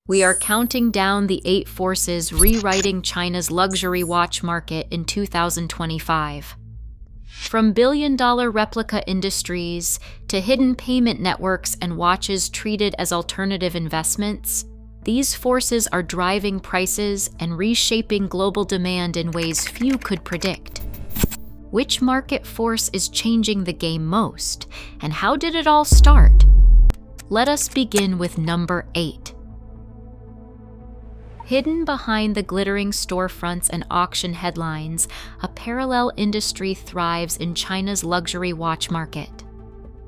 We are counting down the 8 forces rewriting China's luxury watch market in 2025. From billion-dollar replica industries to hidden payment networks and watches treated as alternative investments, these forces are driving prices and reshaping global demand in ways few could predict. Which market force is changing the game most, and how did it all start? Let us begin with number 8. Hidden behind the glittering storefronts and auction headlines, a parallel industry thrives in China's luxury watch market.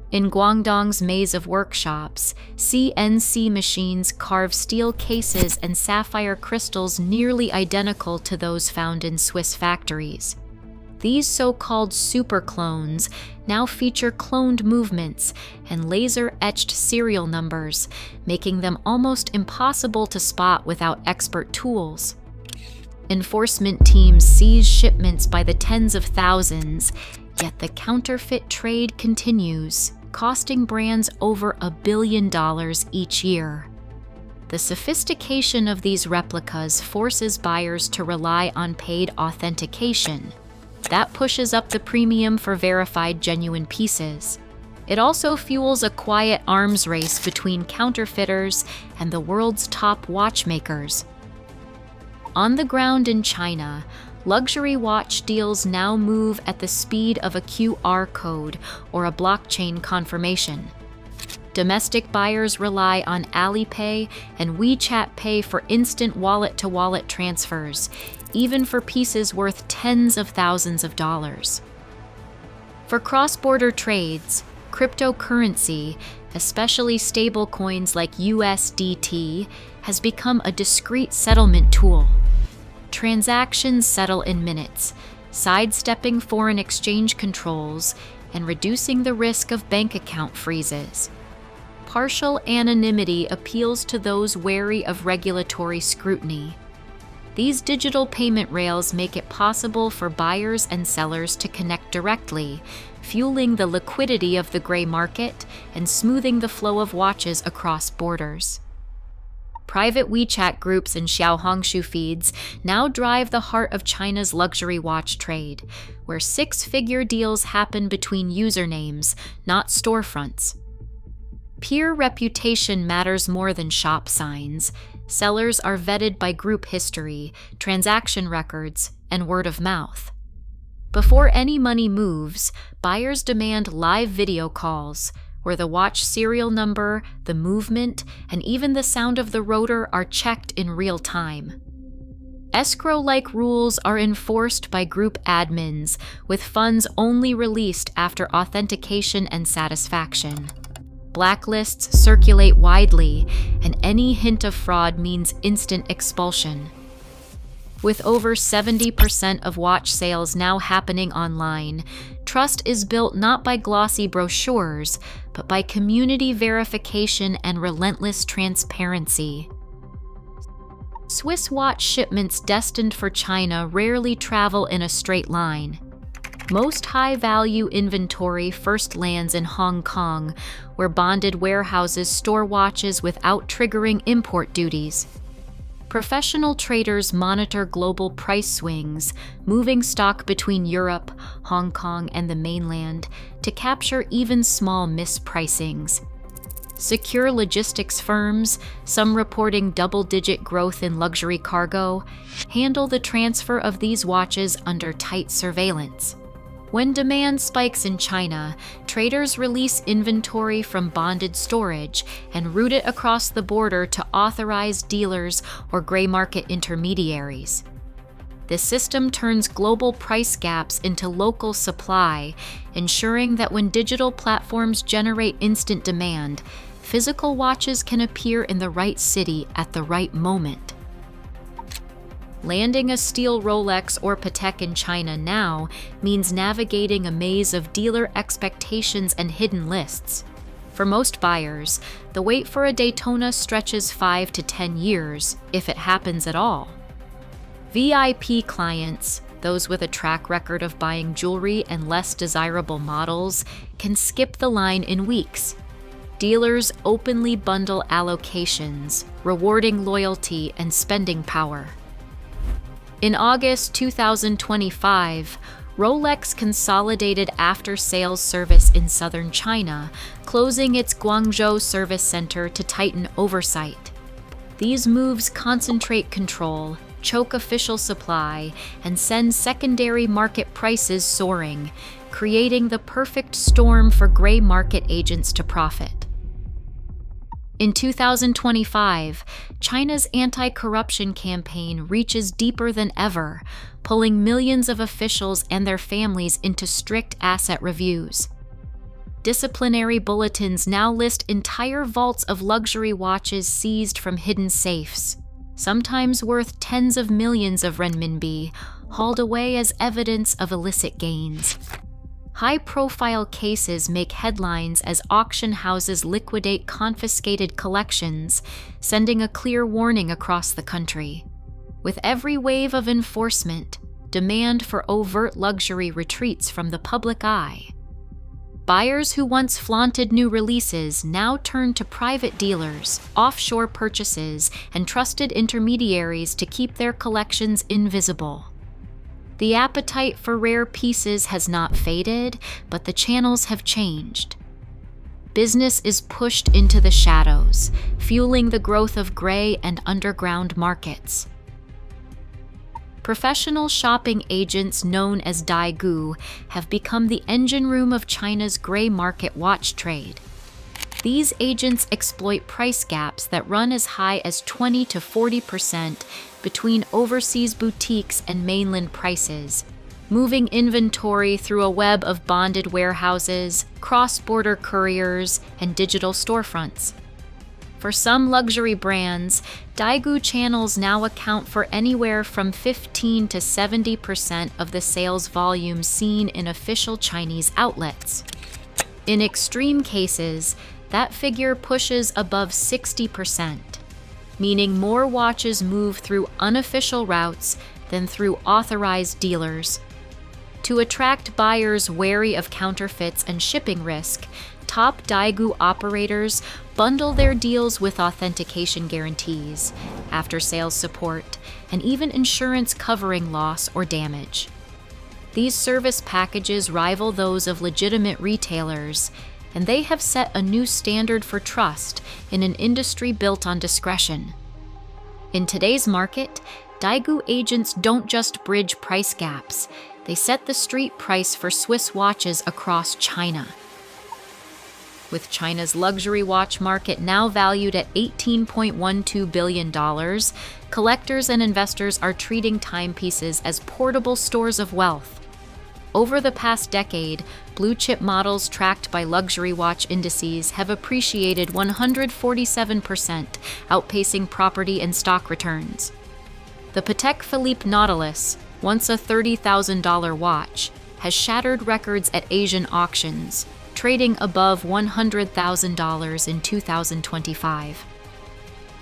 In Guangdong's maze of workshops, CNC machines carve steel cases and sapphire crystals nearly identical to those found in Swiss factories. These so-called super clones now feature cloned movements and laser-etched serial numbers, making them almost impossible to spot without expert tools. Enforcement teams seize shipments by the tens of thousands, yet the counterfeit trade continues, costing brands over $1 billion each year. The sophistication of these replicas forces buyers to rely on paid authentication. That pushes up the premium for verified genuine pieces. It also fuels a quiet arms race between counterfeiters and the world's top watchmakers. On the ground in China, luxury watch deals now move at the speed of a QR code or a blockchain confirmation. Domestic buyers rely on Alipay and WeChat Pay for instant wallet-to-wallet transfers, even for pieces worth tens of thousands of dollars. For cross-border trades, cryptocurrency, especially stablecoins like USDT, has become a discrete settlement tool. Transactions settle in minutes, sidestepping foreign exchange controls and reducing the risk of bank account freezes. Partial anonymity appeals to those wary of regulatory scrutiny. These digital payment rails make it possible for buyers and sellers to connect directly, fueling the liquidity of the gray market and smoothing the flow of watches across borders. Private WeChat groups and Xiaohongshu feeds now drive the heart of China's luxury watch trade, where 6-figure deals happen between usernames, not storefronts. Peer reputation matters more than shop signs. Sellers are vetted by group history, transaction records, and word of mouth. Before any money moves, buyers demand live video calls, where the watch serial number, the movement, and even the sound of the rotor are checked in real time. Escrow-like rules are enforced by group admins, with funds only released after authentication and satisfaction. Blacklists circulate widely, and any hint of fraud means instant expulsion. With over 70% of watch sales now happening online, trust is built not by glossy brochures, but by community verification and relentless transparency. Swiss watch shipments destined for China rarely travel in a straight line. Most high-value inventory first lands in Hong Kong, where bonded warehouses store watches without triggering import duties. Professional traders monitor global price swings, moving stock between Europe, Hong Kong, and the mainland to capture even small mispricings. Secure logistics firms, some reporting double-digit growth in luxury cargo, handle the transfer of these watches under tight surveillance. When demand spikes in China, traders release inventory from bonded storage and route it across the border to authorized dealers or gray market intermediaries. This system turns global price gaps into local supply, ensuring that when digital platforms generate instant demand, physical watches can appear in the right city at the right moment. Landing a steel Rolex or Patek in China now means navigating a maze of dealer expectations and hidden lists. For most buyers, the wait for a Daytona stretches 5 to 10 years, if it happens at all. VIP clients, those with a track record of buying jewelry and less desirable models, can skip the line in weeks. Dealers openly bundle allocations, rewarding loyalty and spending power. In August 2025, Rolex consolidated after-sales service in southern China, closing its Guangzhou service center to tighten oversight. These moves concentrate control, choke official supply, and send secondary market prices soaring, creating the perfect storm for gray market agents to profit. In 2025, China's anti-corruption campaign reaches deeper than ever, pulling millions of officials and their families into strict asset reviews. Disciplinary bulletins now list entire vaults of luxury watches seized from hidden safes, sometimes worth tens of millions of renminbi, hauled away as evidence of illicit gains. High-profile cases make headlines as auction houses liquidate confiscated collections, sending a clear warning across the country. With every wave of enforcement, demand for overt luxury retreats from the public eye. Buyers who once flaunted new releases now turn to private dealers, offshore purchases, and trusted intermediaries to keep their collections invisible. The appetite for rare pieces has not faded, but the channels have changed. Business is pushed into the shadows, fueling the growth of gray and underground markets. Professional shopping agents known as Daigou have become the engine room of China's gray market watch trade. These agents exploit price gaps that run as high as 20 to 40% between overseas boutiques and mainland prices, moving inventory through a web of bonded warehouses, cross-border couriers, and digital storefronts. For some luxury brands, Daigou channels now account for anywhere from 15 to 70% of the sales volume seen in official Chinese outlets. In extreme cases, that figure pushes above 60%, meaning more watches move through unofficial routes than through authorized dealers. To attract buyers wary of counterfeits and shipping risk, top Daigou operators bundle their deals with authentication guarantees, after-sales support, and even insurance covering loss or damage. These service packages rival those of legitimate retailers, and they have set a new standard for trust in an industry built on discretion. In today's market, Daigou agents don't just bridge price gaps, they set the street price for Swiss watches across China. With China's luxury watch market now valued at $18.12 billion, collectors and investors are treating timepieces as portable stores of wealth. Over the past decade, blue-chip models tracked by luxury watch indices have appreciated 147%, outpacing property and stock returns. The Patek Philippe Nautilus, once a $30,000 watch, has shattered records at Asian auctions, trading above $100,000 in 2025.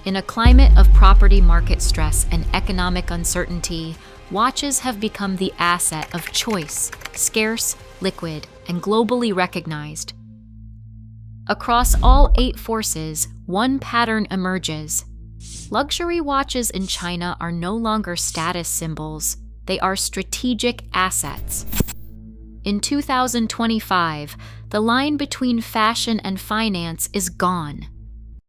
In a climate of property market stress and economic uncertainty, watches have become the asset of choice, scarce, liquid, and globally recognized. Across all 8 forces, one pattern emerges. Luxury watches in China are no longer status symbols, they are strategic assets. In 2025, the line between fashion and finance is gone.